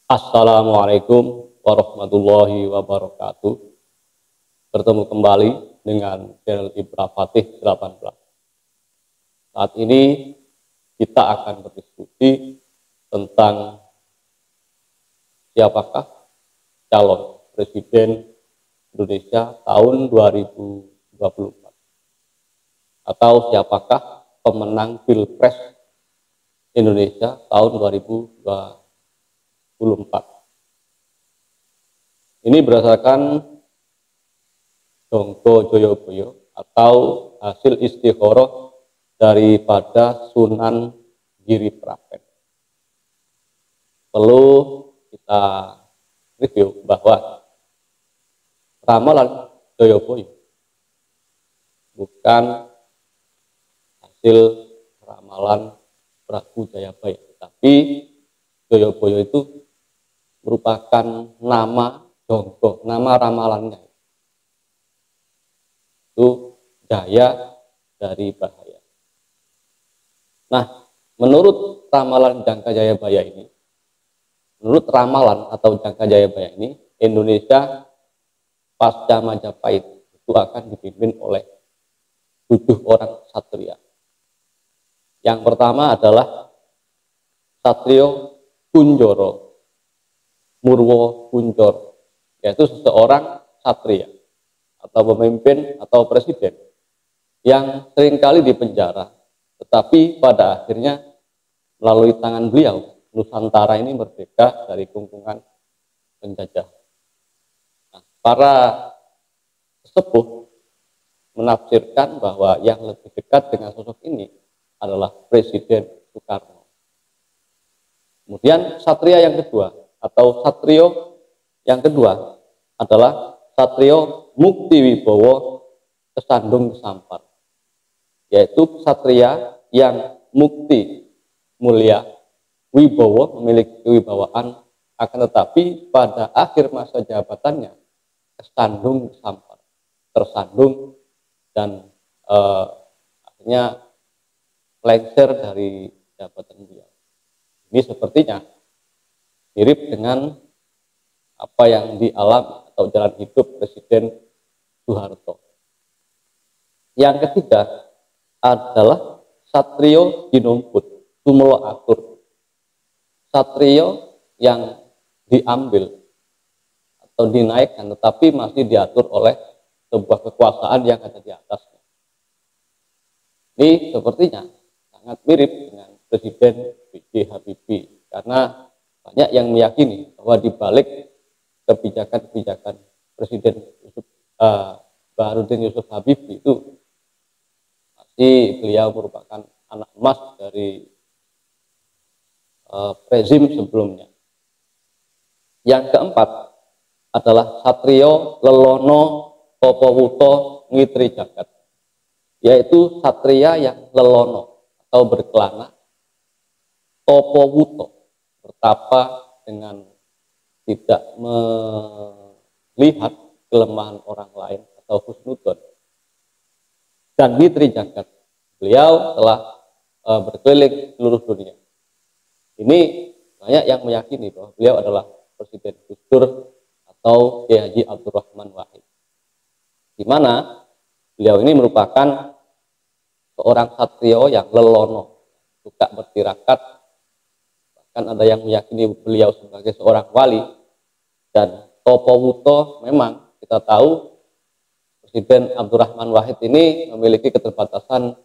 Assalamualaikum warahmatullahi wabarakatuh. Bertemu kembali dengan channel Ibra Fatih 18. Saat ini kita akan berdiskusi tentang siapakah calon presiden Indonesia tahun 2024 atau siapakah pemenang Pilpres Indonesia tahun 2024. Ini berdasarkan Jongko Joyoboyo atau hasil istikharah daripada Sunan Giri Prapen. Perlu kita review bahwa ramalan Joyoboyo bukan hasil ramalan Prabu Jayabaya, tapi Joyoboyo itu merupakan nama Jongko, nama ramalannya itu Jaya dari Bahaya. Nah, menurut ramalan Jangka Jayabaya ini, menurut ramalan atau Jangka Jayabaya ini, Indonesia pasca Majapahit itu akan dipimpin oleh 7 orang satria. Yang pertama adalah Satrio Kunjoro Murwo Kunjoro, yaitu seseorang satria atau pemimpin atau presiden yang seringkali dipenjara, tetapi pada akhirnya melalui tangan beliau Nusantara ini merdeka dari kungkungan penjajah. Nah, para sesepuh menafsirkan bahwa yang lebih dekat dengan sosok ini adalah Presiden Soekarno. Kemudian satria yang kedua atau satrio yang kedua adalah Satrio Mukti Wibowo Kesandung Kesampar, yaitu satria yang mukti mulia, wibowo memiliki kewibawaan, akan tetapi pada akhir masa jabatannya kesandung kesampar, tersandung dan akhirnya lengser dari jabatan beliau. Ini sepertinya mirip dengan apa yang dialami atau jalan hidup Presiden Soeharto. Yang ketiga adalah Satrio Ginumput Tumelo Atur, satrio yang diambil atau dinaikkan tetapi masih diatur oleh sebuah kekuasaan yang ada di atasnya. Ini sepertinya sangat mirip dengan Presiden B.J. Habibie, karena banyak yang meyakini bahwa di balik kebijakan-kebijakan Presiden Baharudin Yusuf Habibie itu masih beliau merupakan anak emas dari rezim sebelumnya. Yang keempat adalah Satrio Lelono Topowuto Ngitri Jagat, yaitu satria yang lelono atau berkelana, Topowuto bertapa dengan tidak melihat kelemahan orang lain atau husnudon, dan Ngitri Jagat, beliau telah berkeliling seluruh dunia. Ini banyak yang meyakini bahwa beliau adalah Presiden Gus Dur atau Kiai Haji Abdurrahman Wahid, di mana beliau ini merupakan seorang satrio yang lelono, suka bertirakat, bahkan ada yang meyakini beliau sebagai seorang wali. Dan Topowuto, memang kita tahu Presiden Abdurrahman Wahid ini memiliki keterbatasan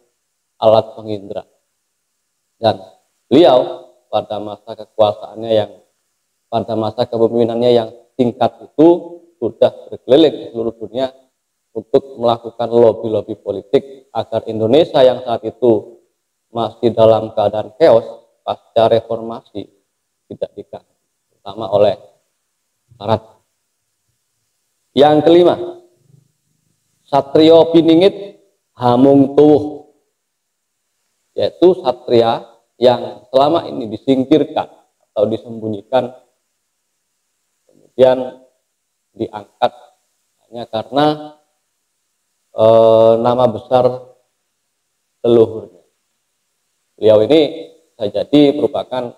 alat pengindra, dan beliau pada masa kepemimpinannya yang singkat itu sudah berkeliling ke seluruh dunia untuk melakukan lobby-lobby politik agar Indonesia yang saat itu masih dalam keadaan chaos pasca reformasi tidak diganggu, terutama oleh Barat. Yang kelima, Satrio Piningit Hamung Tuwuh, yaitu satria yang selama ini disingkirkan atau disembunyikan, kemudian diangkat hanya karena nama besar leluhurnya. Beliau ini bisa jadi merupakan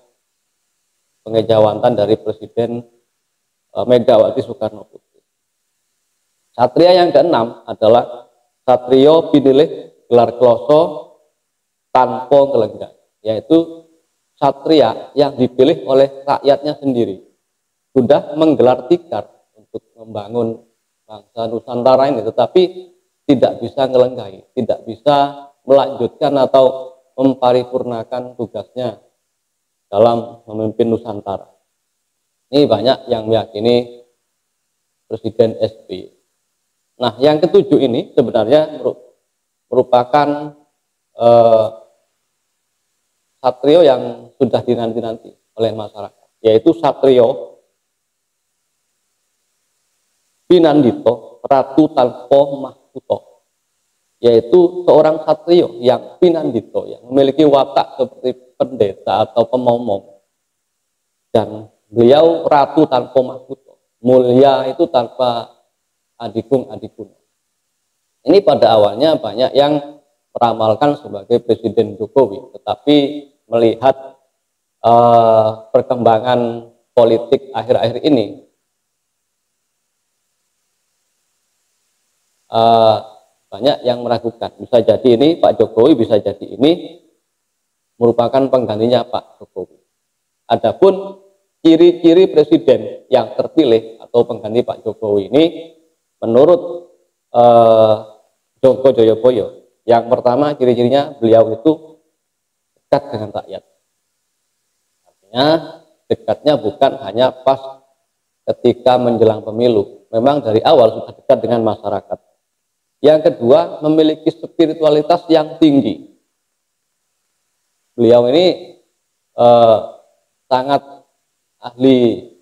pengejawantan dari Presiden Megawati Soekarno Putri. Satria yang keenam adalah satrio pinilih gelar kloso tanpa gelenggang, yaitu satria yang dipilih oleh rakyatnya sendiri, sudah menggelar tikar untuk membangun bangsa Nusantara ini, tetapi tidak bisa ngelenggai, tidak bisa melanjutkan atau memparipurnakan tugasnya dalam memimpin Nusantara. Ini banyak yang meyakini Presiden SBY. Nah, yang ketujuh ini sebenarnya merupakan satrio yang sudah dinanti-nanti oleh masyarakat, yaitu satrio Pinandito Ratu Tanpa Mahputo, yaitu seorang satrio yang pinandito, yang memiliki watak seperti pendeta atau pemomong, dan beliau ratu tanpa mahputo, mulia itu tanpa adikung-adikun. Ini pada awalnya banyak yang meramalkan sebagai Presiden Jokowi, tetapi melihat perkembangan politik akhir-akhir ini, banyak yang meragukan, bisa jadi ini Pak Jokowi, bisa jadi ini merupakan penggantinya Pak Jokowi. Adapun ciri-ciri presiden yang terpilih atau pengganti Pak Jokowi ini menurut Joko Joyoboyo, yang pertama ciri-cirinya beliau itu dekat dengan rakyat. Artinya dekatnya bukan hanya pas ketika menjelang pemilu, memang dari awal sudah dekat dengan masyarakat. Yang kedua, memiliki spiritualitas yang tinggi. Beliau ini sangat ahli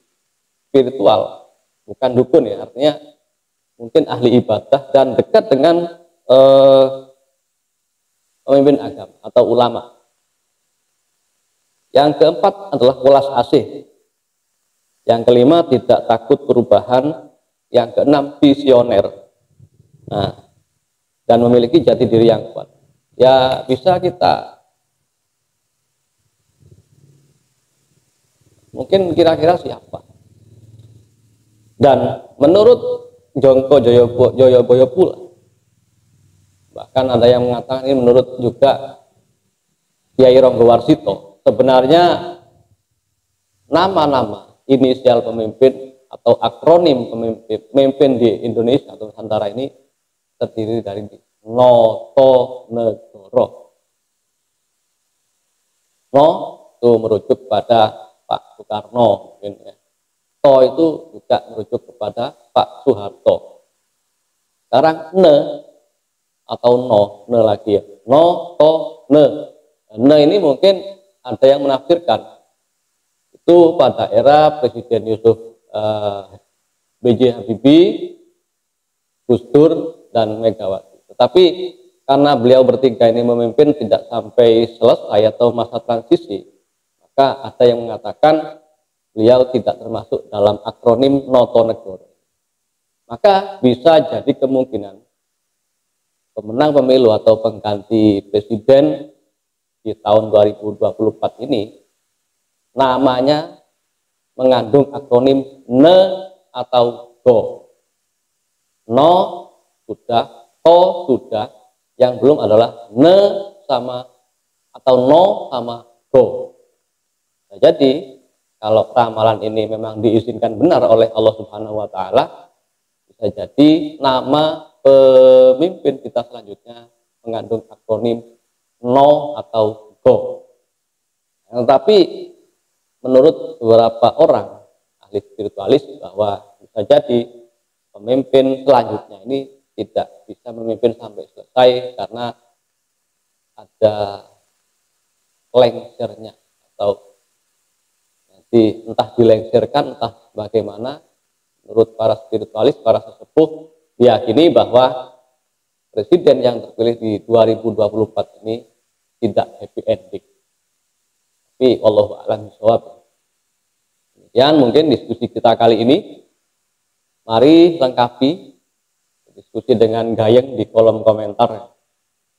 spiritual, bukan dukun ya, artinya mungkin ahli ibadah dan dekat dengan pemimpin agama atau ulama. Yang keempat adalah welas asih. Yang kelima, tidak takut perubahan. Yang keenam, visioner. Nah, dan memiliki jati diri yang kuat. Ya, bisa kita mungkin kira-kira siapa. Dan menurut Joko Joyoboyo pula, bahkan ada yang mengatakan ini menurut juga Kiai Ronggo Warsito, sebenarnya nama-nama inisial pemimpin atau akronim pemimpin di Indonesia atau Nusantara ini terdiri dari Noto Negoro. No itu merujuk pada Pak Soekarno mungkin ya. To itu juga merujuk kepada Pak Soeharto. Sekarang ne atau ne lagi ya. No, to, ne. Ne ini mungkin ada yang menafsirkan itu pada era Presiden Yusuf B.J. Habibie, Gus Dur, dan Megawati. Tetapi karena beliau bertiga ini memimpin tidak sampai selesai atau masa transisi, maka ada yang mengatakan beliau tidak termasuk dalam akronim Noto Negoro. Maka bisa jadi kemungkinan pemenang pemilu atau pengganti presiden di tahun 2024 ini namanya mengandung akronim ne atau go. No sudah, to sudah, yang belum adalah ne sama atau no sama go. Nah, jadi kalau ramalan ini memang diizinkan benar oleh Allah Subhanahu wa taala, bisa jadi nama pemimpin kita selanjutnya mengandung akronim no atau go. Tetapi menurut beberapa orang ahli spiritualis bahwa bisa jadi pemimpin selanjutnya ini tidak bisa memimpin sampai selesai karena ada lengsernya atau nanti entah dilengsirkan entah bagaimana. Menurut para spiritualis, para sesepuh diyakini bahwa presiden yang terpilih di 2024 ini tidak happy ending. Tapi wallahu a'lam bishawab. Demikian mungkin diskusi kita kali ini. Mari lengkapi diskusi dengan Gayeng di kolom komentar.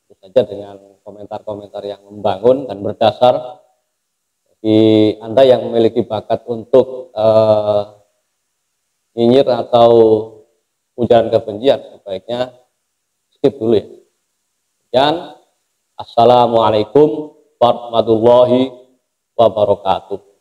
Tentu saja dengan komentar-komentar yang membangun dan berdasar. Bagi Anda yang memiliki bakat untuk nyinyir atau ujaran kebencian, sebaiknya skip dulu ya. Dan assalamualaikum warahmatullahi wabarakatuh.